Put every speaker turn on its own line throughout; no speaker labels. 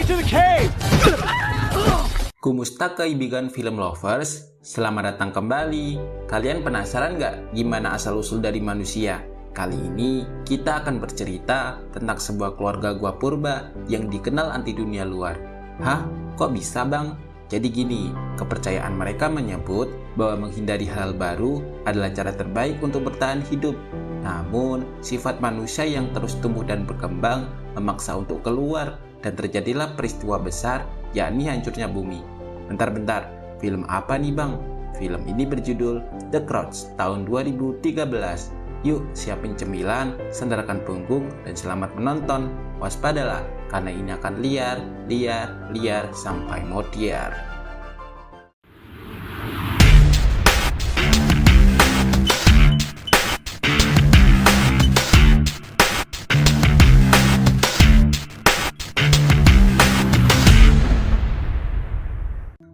to the cave!
Kumustakai Bigan Film Lovers, selamat datang kembali. Kalian penasaran nggak gimana asal-usul dari manusia? Kali ini kita akan bercerita tentang sebuah keluarga gua purba yang dikenal anti dunia luar. Hah? Kok bisa bang? Jadi gini, kepercayaan mereka menyebut bahwa menghindari hal baru adalah cara terbaik untuk bertahan hidup. Namun, sifat manusia yang terus tumbuh dan berkembang memaksa untuk keluar dan terjadilah peristiwa besar, yakni hancurnya bumi. Bentar, film apa nih bang? Film ini berjudul The Croods tahun 2013. Yuk siapin cemilan, sandarkan punggung, dan selamat menonton. Waspadalah, karena ini akan liar sampai mutiar.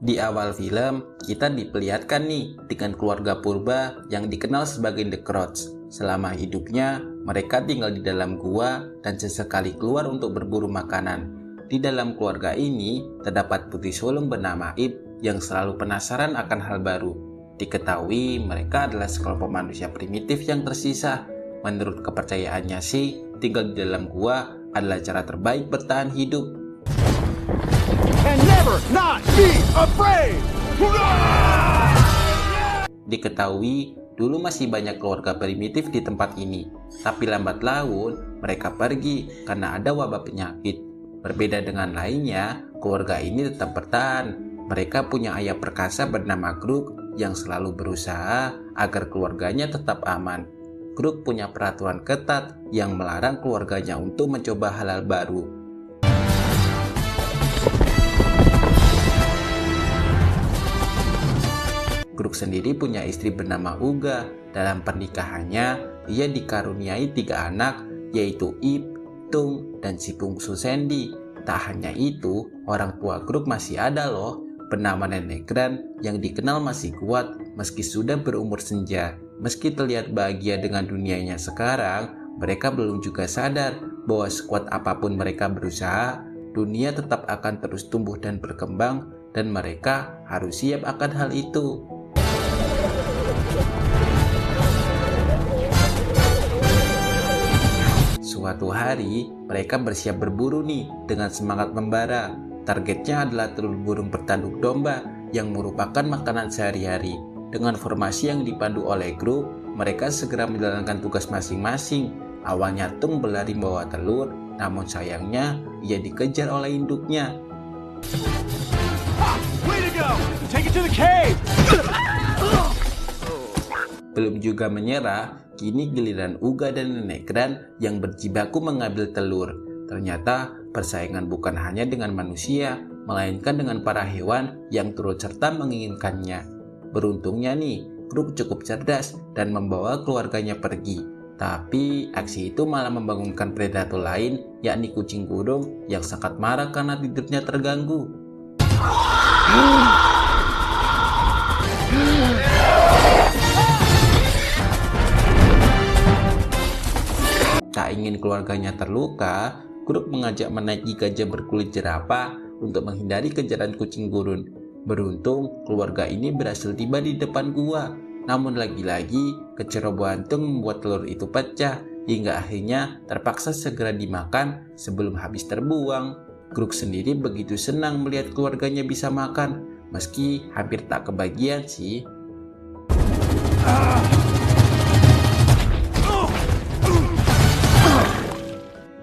Di awal film, kita diperlihatkan nih dengan keluarga purba yang dikenal sebagai The Croods. Selama hidupnya, mereka tinggal di dalam gua dan sesekali keluar untuk berburu makanan. Di dalam keluarga ini, terdapat putri sulung bernama Ip yang selalu penasaran akan hal baru. Diketahui mereka adalah sekelompok manusia primitif yang tersisa. Menurut kepercayaannya sih, tinggal di dalam gua adalah cara terbaik bertahan hidup.
And never not be afraid!
Diketahui dulu masih banyak keluarga primitif di tempat ini, tapi lambat laun mereka pergi karena ada wabah penyakit. Berbeda dengan lainnya, keluarga ini tetap bertahan. Mereka punya ayah perkasa bernama Kruk yang selalu berusaha agar keluarganya tetap aman. Kruk punya peraturan ketat yang melarang keluarganya untuk mencoba hal-hal baru. Kruk sendiri punya istri bernama Uga. Dalam pernikahannya, ia dikaruniai 3 anak, yaitu Ip, Tung, dan si bungsu Sandy. Tak hanya itu, orang tua Kruk masih ada loh, bernama Nenek Gran yang dikenal masih kuat meski sudah berumur senja. Meski terlihat bahagia dengan dunianya sekarang, mereka belum juga sadar bahwa sekuat apapun mereka berusaha, dunia tetap akan terus tumbuh dan berkembang, dan mereka harus siap akan hal itu. Suatu hari, mereka bersiap berburu nih dengan semangat membara. Targetnya adalah telur burung bertanduk domba yang merupakan makanan sehari-hari. Dengan formasi yang dipandu oleh grup, mereka segera menjalankan tugas masing-masing. Awalnya Tung berlari membawa telur, namun sayangnya ia dikejar oleh induknya.
Way to go! Take it to the cave!
Belum juga menyerah, kini giliran Uga dan Nenek Gran yang berjibaku mengambil telur. Ternyata persaingan bukan hanya dengan manusia, melainkan dengan para hewan yang turut serta menginginkannya. Beruntungnya nih, Kruk cukup cerdas dan membawa keluarganya pergi. Tapi aksi itu malah membangunkan predator lain, yakni kucing gurung yang sangat marah karena tidurnya terganggu. Tak ingin keluarganya terluka, Kruk mengajak menaiki gajah berkulit jerapah untuk menghindari kejaran kucing gurun. Beruntung, keluarga ini berhasil tiba di depan gua. Namun lagi-lagi, kecerobohan Tung membuat telur itu pecah, hingga akhirnya terpaksa segera dimakan sebelum habis terbuang. Kruk sendiri begitu senang melihat keluarganya bisa makan, meski hampir tak kebagian sih.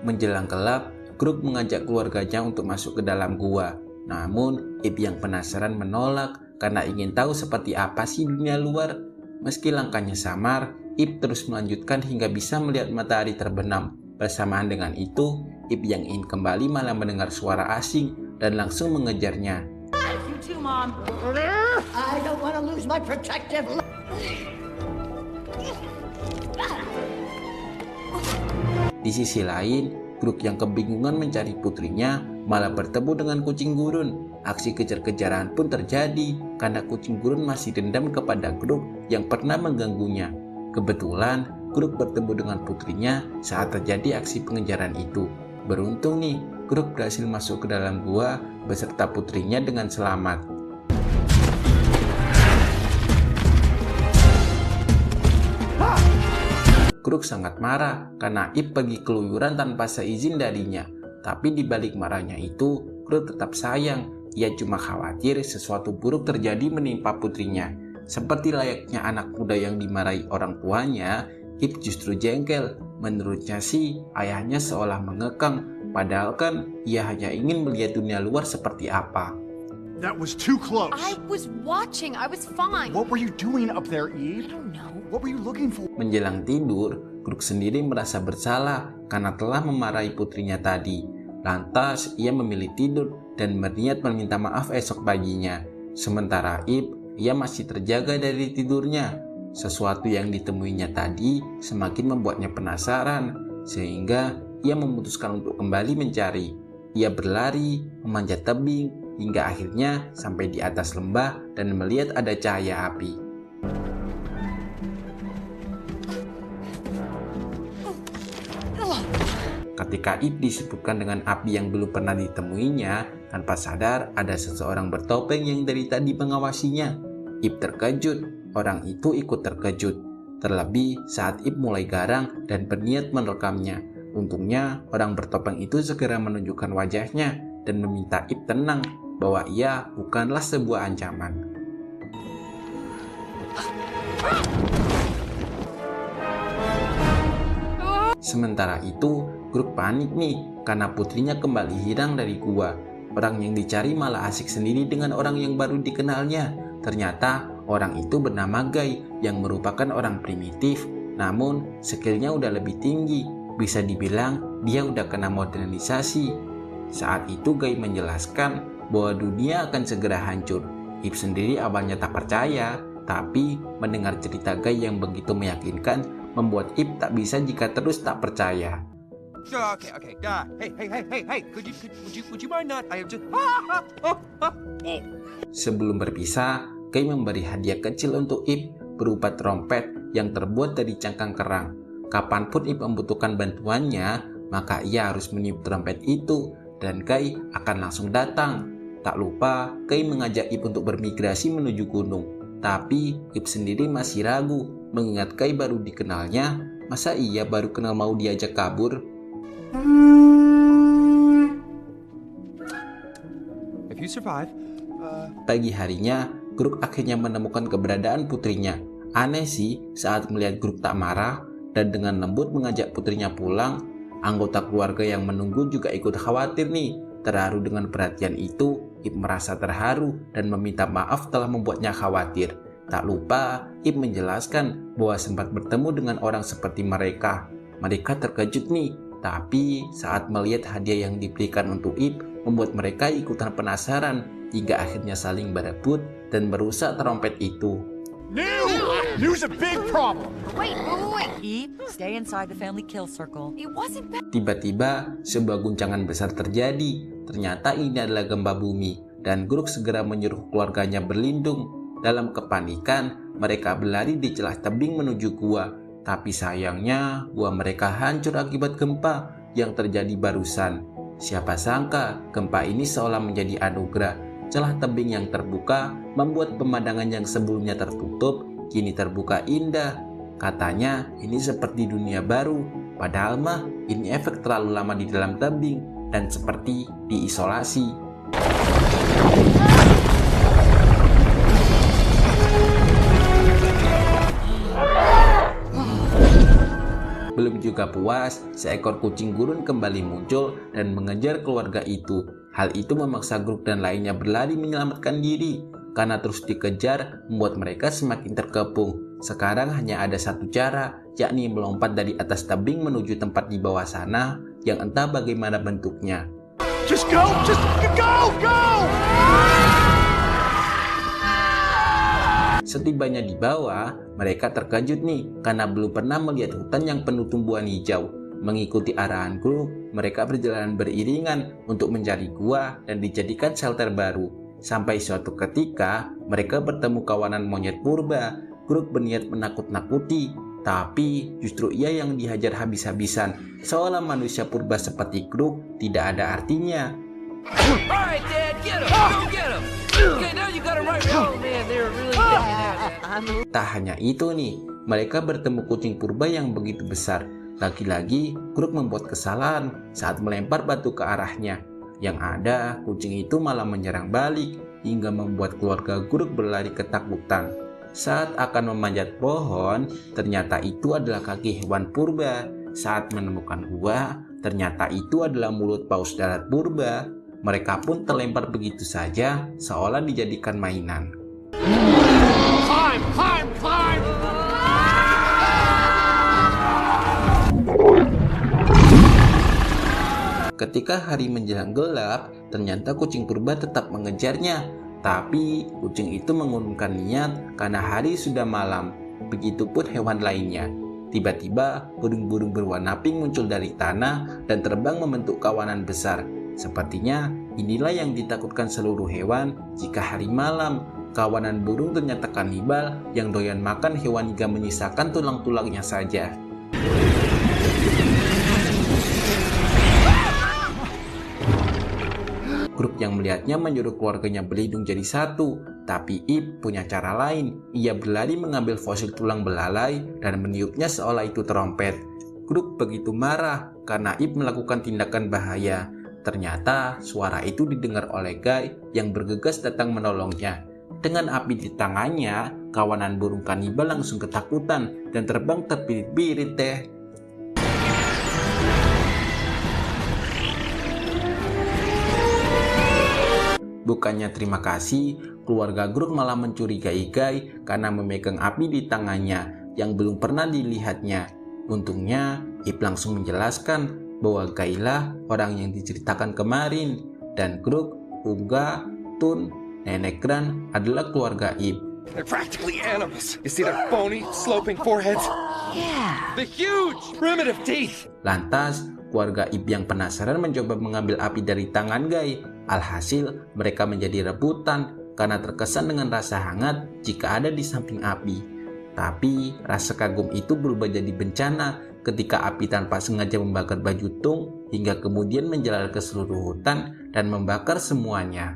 Menjelang gelap, Kruk mengajak keluarganya untuk masuk ke dalam gua. Namun, Ip yang penasaran menolak karena ingin tahu seperti apa sih dunia luar. Meski langkahnya samar, Ip terus melanjutkan hingga bisa melihat matahari terbenam. Bersamaan dengan itu, Ip yang ingin kembali malah mendengar suara asing dan langsung mengejarnya.
You too, Mom. I don't want to lose my protective.
Di sisi lain, Kruk yang kebingungan mencari putrinya malah bertemu dengan kucing gurun. Aksi kejar-kejaran pun terjadi karena kucing gurun masih dendam kepada Kruk yang pernah mengganggunya. Kebetulan, Kruk bertemu dengan putrinya saat terjadi aksi pengejaran itu. Beruntung nih, Grook berhasil masuk ke dalam gua beserta putrinya dengan selamat. Grook sangat marah karena Ip pergi keluyuran tanpa seizin darinya. Tapi di balik marahnya itu, Grook tetap sayang. Ia cuma khawatir sesuatu buruk terjadi menimpa putrinya. Seperti layaknya anak muda yang dimarahi orang tuanya, Ip justru jengkel. Menurutnya sih, ayahnya seolah mengekang. Padahal kan ia hanya ingin melihat dunia luar seperti apa.
That was too close.
I was watching. I was fine.
What were you doing up there,
I
Eve?
don't know.
What were you looking for?
Menjelang tidur, Grook sendiri merasa bersalah karena telah memarahi putrinya tadi. Lantas, ia memilih tidur dan berniat meminta maaf esok paginya. Sementara Ip, ia masih terjaga dari tidurnya. Sesuatu yang ditemuinya tadi semakin membuatnya penasaran, sehingga ia memutuskan untuk kembali mencari. Ia berlari, memanjat tebing, hingga akhirnya sampai di atas lembah dan melihat ada cahaya api. Ketika Ip disibukkan dengan api yang belum pernah ditemuinya, tanpa sadar ada seseorang bertopeng yang dari tadi mengawasinya. Ip terkejut, orang itu ikut terkejut. Terlebih saat Ip mulai garang dan berniat merekamnya. Untungnya orang bertopeng itu segera menunjukkan wajahnya dan meminta Ip tenang bahwa ia bukanlah sebuah ancaman. Sementara itu, Grook panik nih karena putrinya kembali hilang dari gua. Orang yang dicari malah asik sendiri dengan orang yang baru dikenalnya. Ternyata orang itu bernama Guy yang merupakan orang primitif, namun skillnya udah lebih tinggi. Bisa dibilang dia udah kena modernisasi. Saat itu Guy menjelaskan bahwa dunia akan segera hancur. Ip sendiri awalnya tak percaya, tapi mendengar cerita Guy yang begitu meyakinkan membuat Ip tak bisa jika terus tak percaya.
Okay. Hey. Would you mind not? I have just.
Sebelum berpisah, Guy memberi hadiah kecil untuk Ip berupa trompet yang terbuat dari cangkang kerang. Kapanpun Ip membutuhkan bantuannya, maka ia harus meniup trompet itu dan Guy akan langsung datang. Tak lupa, Guy mengajak Ip untuk bermigrasi menuju gunung. Tapi Ip sendiri masih ragu, mengingat Guy baru dikenalnya. Masa ia baru kenal mau diajak kabur?
If you survive,
Pagi harinya, Grook akhirnya menemukan keberadaan putrinya. Aneh sih saat melihat Grook tak marah dan dengan lembut mengajak putrinya pulang. Anggota keluarga yang menunggu juga ikut khawatir nih. Terharu dengan perhatian itu, Ip merasa terharu dan meminta maaf telah membuatnya khawatir. Tak lupa, Ip menjelaskan bahwa sempat bertemu dengan orang seperti mereka. Mereka terkejut nih, tapi saat melihat hadiah yang diberikan untuk Ip, membuat mereka ikutan penasaran hingga akhirnya saling berebut dan merusak trompet itu.
New's a big problem.
Wait.
Eve, stay inside the family kill circle.
It wasn't bad.
Tiba-tiba, sebuah guncangan besar terjadi. Ternyata ini adalah gempa bumi, dan Grook segera menyuruh keluarganya berlindung. Dalam kepanikan, mereka berlari di celah tebing menuju gua. Tapi sayangnya, gua mereka hancur akibat gempa yang terjadi barusan. Siapa sangka, gempa ini seolah menjadi anugerah. Celah tebing yang terbuka membuat pemandangan yang sebelumnya tertutup kini terbuka indah. Katanya ini seperti dunia baru, padahal mah ini efek terlalu lama di dalam tebing dan seperti diisolasi. Belum juga puas, seekor kucing gurun kembali muncul dan mengejar keluarga itu. Hal itu memaksa Grook dan lainnya berlari menyelamatkan diri. Karena terus dikejar, membuat mereka semakin terkepung. Sekarang hanya ada satu cara, yakni melompat dari atas tebing menuju tempat di bawah sana yang entah bagaimana bentuknya.
Just go! Go!
Setibanya di bawah, mereka terkejut nih karena belum pernah melihat hutan yang penuh tumbuhan hijau. Mengikuti arahan Grook, mereka berjalan beriringan untuk mencari gua dan dijadikan shelter baru. Sampai suatu ketika, mereka bertemu kawanan monyet purba. Grook berniat menakut-nakuti, Tapi justru ia yang dihajar habis-habisan, seolah manusia purba seperti Kruk tidak ada artinya.
Alright, Dad, get him! Go get him! Okay, now you got him right. Oh man, they were really getting out.
Tak hanya itu nih, mereka bertemu kucing purba yang begitu besar. Lagi-lagi, Kruk membuat kesalahan saat melempar batu ke arahnya. Yang ada, kucing itu malah menyerang balik, hingga membuat keluarga Kruk berlari ketakutan. Saat akan memanjat pohon, ternyata itu adalah kaki hewan purba. Saat menemukan gua, ternyata itu adalah mulut paus darat purba. Mereka pun terlempar begitu saja, seolah dijadikan mainan.
Climb, climb, climb!
Ketika hari menjelang gelap, ternyata kucing purba tetap mengejarnya. Tapi kucing itu mengurungkan niat karena hari sudah malam. Begitupun hewan lainnya. Tiba-tiba burung-burung berwarna pink muncul dari tanah dan terbang membentuk kawanan besar. Sepertinya inilah yang ditakutkan seluruh hewan jika hari malam. Kawanan burung ternyata kanibal yang doyan makan hewan hingga menyisakan tulang-tulangnya saja. Kruk yang melihatnya menyuruh keluarganya berlindung jadi satu. Tapi Ip punya cara lain. Ia berlari mengambil fosil tulang belalai dan meniupnya seolah itu trompet. Kruk begitu marah karena Ip melakukan tindakan bahaya. Ternyata suara itu didengar oleh Guy yang bergegas datang menolongnya. Dengan api di tangannya, kawanan burung kanibal langsung ketakutan dan terbang terbirit-birit deh. Bukannya terima kasih, keluarga Kruk malah mencurigai Guy karena memegang api di tangannya yang belum pernah dilihatnya. Untungnya, Ip langsung menjelaskan bahwa Guy lah orang yang diceritakan kemarin, dan Kruk, Unga, Tun, Nenek Gran adalah keluarga Ip.
They're practically animals. You see their bony, sloping foreheads?
Yeah.
The huge, primitive teeth.
Lantas, keluarga Ip yang penasaran mencoba mengambil api dari tangan Guy. Alhasil, mereka menjadi rebutan karena terkesan dengan rasa hangat jika ada di samping api. Tapi, rasa kagum itu berubah jadi bencana ketika api tanpa sengaja membakar baju Tung hingga kemudian menjalar ke seluruh hutan dan membakar semuanya.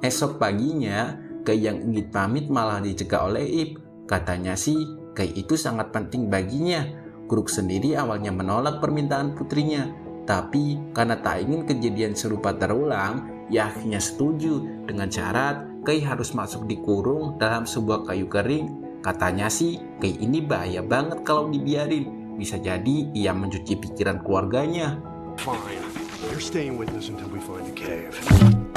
Esok paginya, Guy yang ingin pamit malah dicegah oleh Ip. Katanya sih, Guy itu sangat penting baginya. Kruk sendiri awalnya menolak permintaan putrinya. Tapi karena tak ingin kejadian serupa terulang, ia akhirnya setuju dengan syarat Guy harus masuk dikurung dalam sebuah kayu kering. Katanya sih, Guy ini bahaya banget kalau dibiarin. Bisa jadi ia mencuci pikiran keluarganya.
Fine. You're staying with us until we find the cave.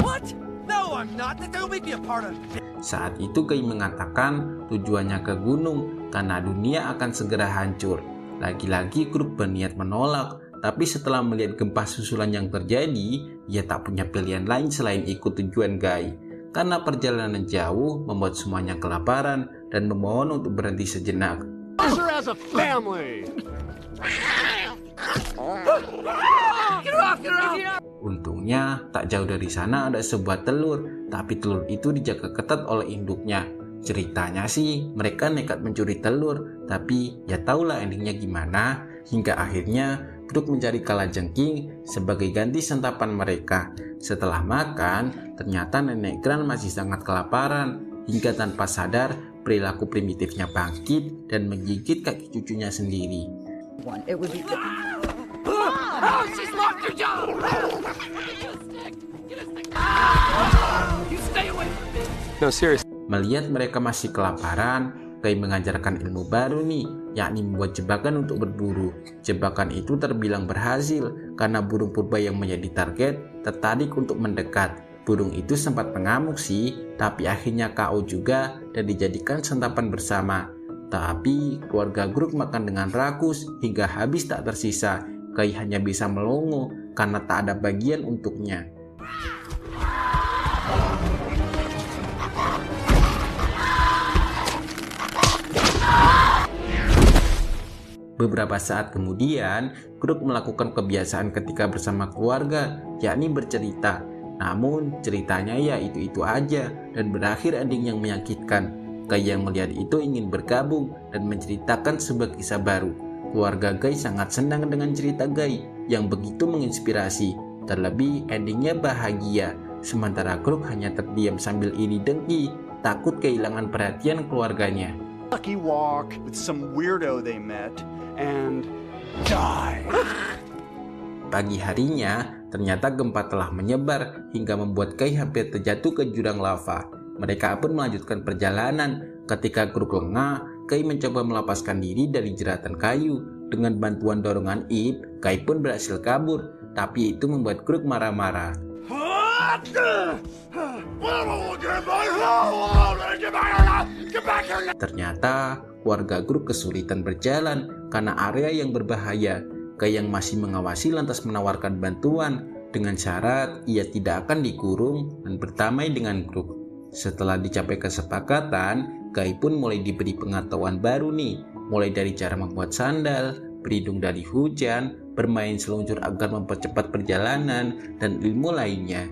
What? No, I'm not. That'll make me a part of it.
Saat itu Guy mengatakan tujuannya ke gunung karena dunia akan segera hancur. Lagi-lagi Kruk berniat menolak, tapi setelah melihat gempa susulan yang terjadi, ia tak punya pilihan lain selain ikut tujuan Guy. Karena perjalanan jauh membuat semuanya kelaparan dan memohon untuk berhenti sejenak.
Closer as a family!
Untungnya, tak jauh dari sana ada sebuah telur, tapi telur itu dijaga ketat oleh induknya. Ceritanya sih, mereka nekat mencuri telur, tapi ya tahulah endingnya gimana. Hingga akhirnya, Kruk mencari kalajengking sebagai ganti santapan mereka. Setelah makan, ternyata Nenek Gran masih sangat kelaparan. Hingga tanpa sadar, perilaku primitifnya bangkit dan menggigit kaki cucunya sendiri.
It would be
Oh, she's locked her jaw! You stay away from me! No, seriously.
Melihat mereka masih kelaparan, Guy mengajarkan ilmu baru nih, yakni membuat jebakan untuk berburu. Jebakan itu terbilang berhasil karena burung purba yang menjadi target tertarik untuk mendekat. Burung itu sempat mengamuk sih, tapi akhirnya KO juga dan dijadikan santapan bersama. Tapi keluarga Kruk makan dengan rakus hingga habis tak tersisa. Guy hanya bisa melongo karena tak ada bagian untuknya. Beberapa saat kemudian, Kruk melakukan kebiasaan ketika bersama keluarga, yakni bercerita. Namun, ceritanya ya itu-itu aja dan berakhir ending yang menyakitkan. Guy yang melihat itu ingin bergabung dan menceritakan sebuah kisah baru. Keluarga Guy sangat senang dengan cerita Guy yang begitu menginspirasi. Terlebih, endingnya bahagia. Sementara Kruk hanya terdiam sambil iri dengki, takut kehilangan perhatian keluarganya.
Lucky walk with some weirdo they met and die.
Pagi harinya, ternyata gempa telah menyebar hingga membuat Guy hampir terjatuh ke jurang lava. Mereka pun melanjutkan perjalanan. Ketika Kruk lengah, Guy mencoba melepaskan diri dari jeratan kayu. Dengan bantuan dorongan Ip, Guy pun berhasil kabur. Tapi itu membuat Kruk marah-marah. Ternyata warga Kruk kesulitan berjalan karena area yang berbahaya. Guy yang masih mengawasi lantas menawarkan bantuan dengan syarat ia tidak akan dikurung dan berdamai dengan Kruk. Setelah dicapai kesepakatan, Guy pun mulai diberi pengetahuan baru nih, mulai dari cara membuat sandal, berlindung dari hujan, bermain seluncur agar mempercepat perjalanan, dan ilmu lainnya.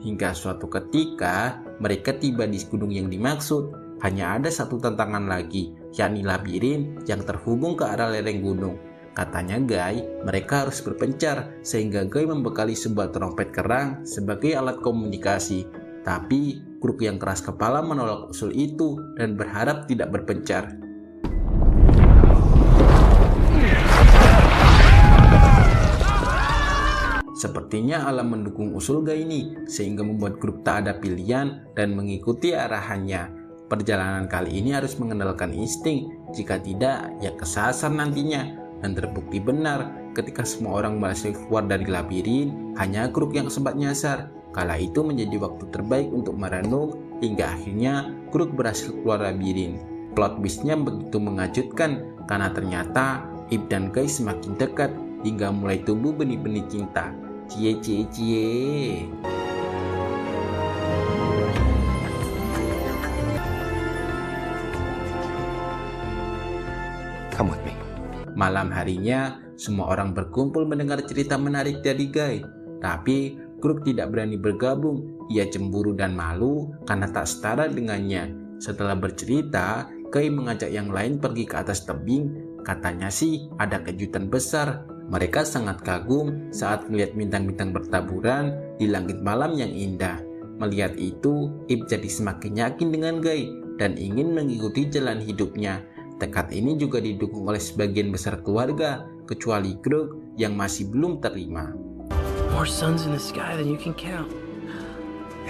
Hingga suatu ketika, mereka tiba di gunung yang dimaksud. Hanya ada satu tantangan lagi, yakni labirin yang terhubung ke arah lereng gunung. Katanya Guy, mereka harus berpencar, sehingga Guy membekali sebuah trompet kerang sebagai alat komunikasi. Tapi, Kruk yang keras kepala menolak usul itu dan berharap tidak berpencar. Sepertinya alam mendukung usul Guy ini, sehingga membuat Kruk tak ada pilihan dan mengikuti arahannya. Perjalanan kali ini harus mengandalkan insting, jika tidak, ya kesasar nantinya. Dan terbukti benar, ketika semua orang berhasil keluar dari labirin, hanya Kruk yang sempat nyasar. Kala itu menjadi waktu terbaik untuk merenung, hingga akhirnya Kruk berhasil keluar labirin. Plot twist-nya begitu mengejutkan, karena ternyata Ip dan Guy semakin dekat, hingga mulai tumbuh benih-benih cinta. Cie cie cie.
Come with me.
Malam harinya, semua orang berkumpul mendengar cerita menarik dari Guy. Tapi, Kruk tidak berani bergabung. Ia cemburu dan malu karena tak setara dengannya. Setelah bercerita, Guy mengajak yang lain pergi ke atas tebing. Katanya sih ada kejutan besar. Mereka sangat kagum saat melihat bintang-bintang bertaburan di langit malam yang indah. Melihat itu, Ip jadi semakin yakin dengan Guy dan ingin mengikuti jalan hidupnya. Tekad ini juga didukung oleh sebagian besar keluarga, kecuali Kruk yang masih belum terima.
More suns in the sky than you can count.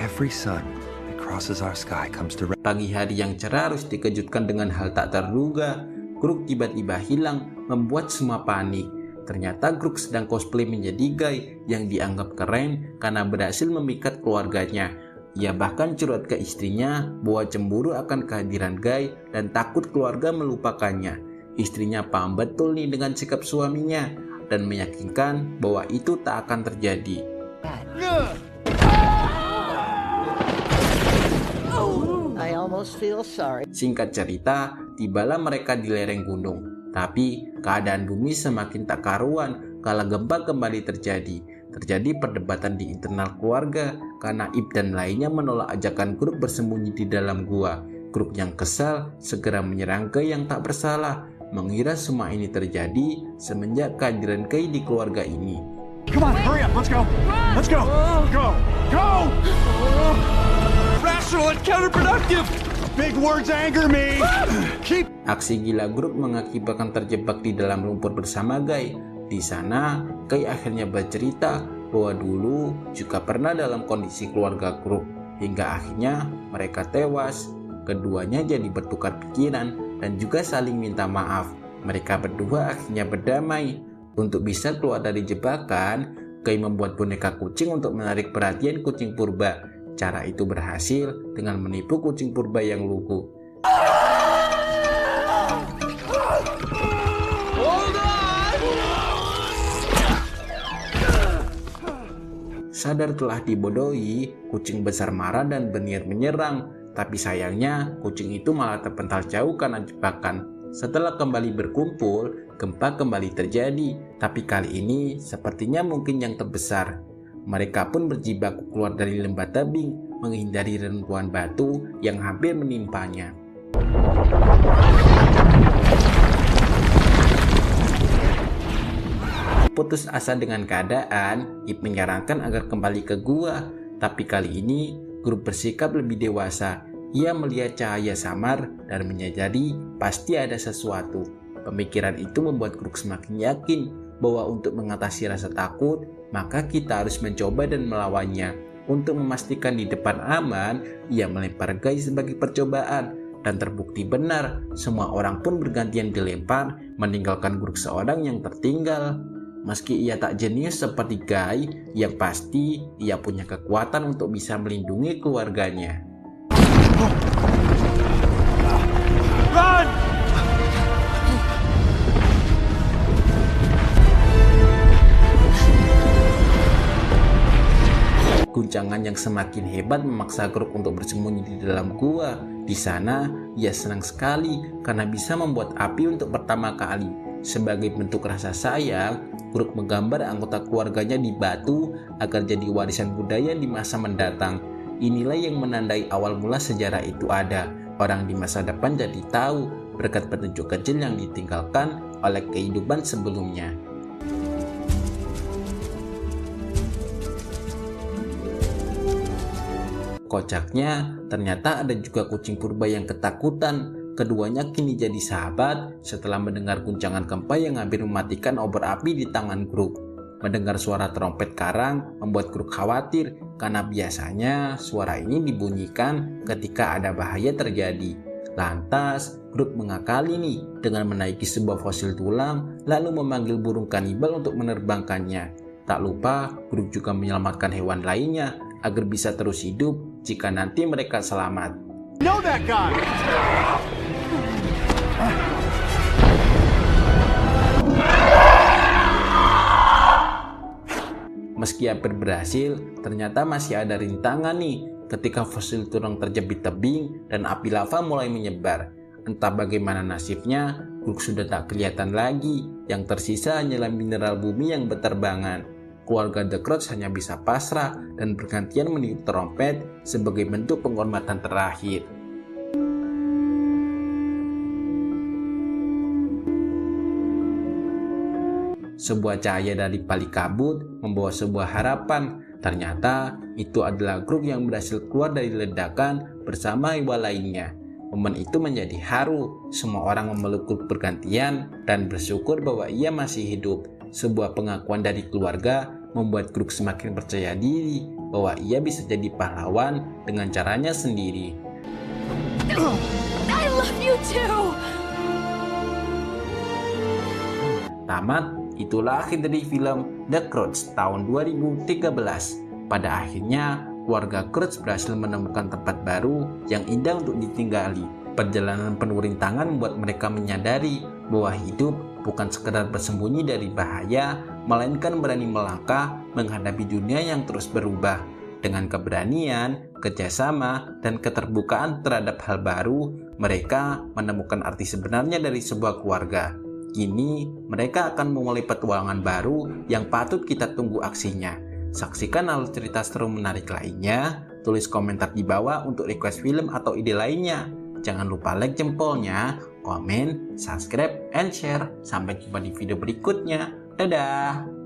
Every sun that crosses our sky comes to
Pagi hari yang cerah harus dikejutkan dengan hal tak terduga. Kruk tiba-tiba hilang, membuat semua panik. Ternyata Kruk sedang cosplay menjadi Guy yang dianggap keren karena berhasil memikat keluarganya. Ia bahkan curhat ke istrinya bahwa cemburu akan kehadiran Guy dan takut keluarga melupakannya. Istrinya paham betul nih dengan sikap suaminya dan meyakinkan bahwa itu tak akan terjadi.
I almost feel sorry.
Singkat cerita, tibalah mereka di lereng gunung. Tapi keadaan bumi semakin tak karuan kala gempa kembali terjadi. Terjadi perdebatan di internal keluarga karena Ip dan lainnya menolak ajakan Kruk bersembunyi di dalam gua. Kruk yang kesal segera menyerang Guy yang tak bersalah, mengira semua ini terjadi semenjak kehadiran Guy di keluarga ini.
Come on, hurry up, let's go. Let's go. Go. Go.
Rational and counterproductive!
Big words anger me. Keep.
Aksi gila Kruk mengakibatkan terjebak di dalam lumpur bersama Guy. Di sana, Guy akhirnya bercerita bahwa dulu juga pernah dalam kondisi keluarga Kruk, hingga akhirnya mereka tewas. Keduanya jadi bertukar pikiran dan juga saling minta maaf. Mereka berdua akhirnya berdamai. Untuk bisa keluar dari jebakan, Guy membuat boneka kucing untuk menarik perhatian kucing purba. Cara itu berhasil dengan menipu kucing purba yang lugu. Sadar telah dibodohi, kucing besar marah dan berniat menyerang. Tapi sayangnya, kucing itu malah terpental jauh karena jebakan. Setelah kembali berkumpul, gempa kembali terjadi. Tapi kali ini sepertinya mungkin yang terbesar. Mereka pun berjibaku keluar dari lembah tebing, menghindari reruntuhan batu yang hampir menimpanya. Putus asa dengan keadaan, Ip menyarankan agar kembali ke gua. Tapi kali ini, grup bersikap lebih dewasa. Ia melihat cahaya samar dan menyadari pasti ada sesuatu. Pemikiran itu membuat grup semakin yakin bahwa untuk mengatasi rasa takut, maka kita harus mencoba dan melawannya. Untuk memastikan di depan aman, ia melempar Guy sebagai percobaan. Dan terbukti benar, semua orang pun bergantian dilempar, meninggalkan grup seorang yang tertinggal. Meski ia tak jenius seperti Guy, yang pasti ia punya kekuatan untuk bisa melindungi keluarganya.
Run!
Guncangan yang semakin hebat memaksa grup untuk bersembunyi di dalam gua. Di sana, ia senang sekali karena bisa membuat api untuk pertama kali. Sebagai bentuk rasa sayang, grup menggambar anggota keluarganya di batu agar jadi warisan budaya di masa mendatang. Inilah yang menandai awal mula sejarah itu ada. Orang di masa depan jadi tahu berkat petunjuk kecil yang ditinggalkan oleh kehidupan sebelumnya. Kocaknya, ternyata ada juga kucing purba yang ketakutan. Keduanya kini jadi sahabat setelah mendengar guncangan gempa yang hampir mematikan obor api di tangan grup. Mendengar suara trompet karang membuat grup khawatir karena biasanya suara ini dibunyikan ketika ada bahaya terjadi. Lantas, grup mengakali nih dengan menaiki sebuah fosil tulang lalu memanggil burung kanibal untuk menerbangkannya. Tak lupa, grup juga menyelamatkan hewan lainnya agar bisa terus hidup jika nanti mereka selamat.
Know that guy!
Meski hampir berhasil, ternyata masih ada rintangan nih ketika fosil tulang terjepit tebing dan api lava mulai menyebar. Entah bagaimana nasibnya, Groot sudah tak kelihatan lagi. Yang tersisa hanyalah mineral bumi yang berterbangan. Keluarga The Croods hanya bisa pasrah dan bergantian meniup trompet sebagai bentuk penghormatan terakhir. Sebuah cahaya dari balik kabut membawa sebuah harapan. Ternyata itu adalah Groot yang berhasil keluar dari ledakan bersama hewan lainnya. Momen itu menjadi haru. Semua orang memeluk Groot bergantian dan bersyukur bahwa ia masih hidup. Sebuah pengakuan dari keluarga membuat Groot semakin percaya diri bahwa ia bisa jadi pahlawan dengan caranya sendiri.
I love you too.
Tamat. Itulah akhir dari film The Croods tahun 2013. Pada akhirnya, keluarga Croods berhasil menemukan tempat baru yang indah untuk ditinggali. Perjalanan penuh rintangan membuat mereka menyadari bahwa hidup bukan sekedar bersembunyi dari bahaya, melainkan berani melangkah menghadapi dunia yang terus berubah. Dengan keberanian, kerjasama, dan keterbukaan terhadap hal baru, mereka menemukan arti sebenarnya dari sebuah keluarga. Kini, mereka akan memulai petualangan baru yang patut kita tunggu aksinya. Saksikan alur cerita seru menarik lainnya, tulis komentar di bawah untuk request film atau ide lainnya. Jangan lupa like jempolnya, komen, subscribe, and share. Sampai jumpa di video berikutnya. Dadah!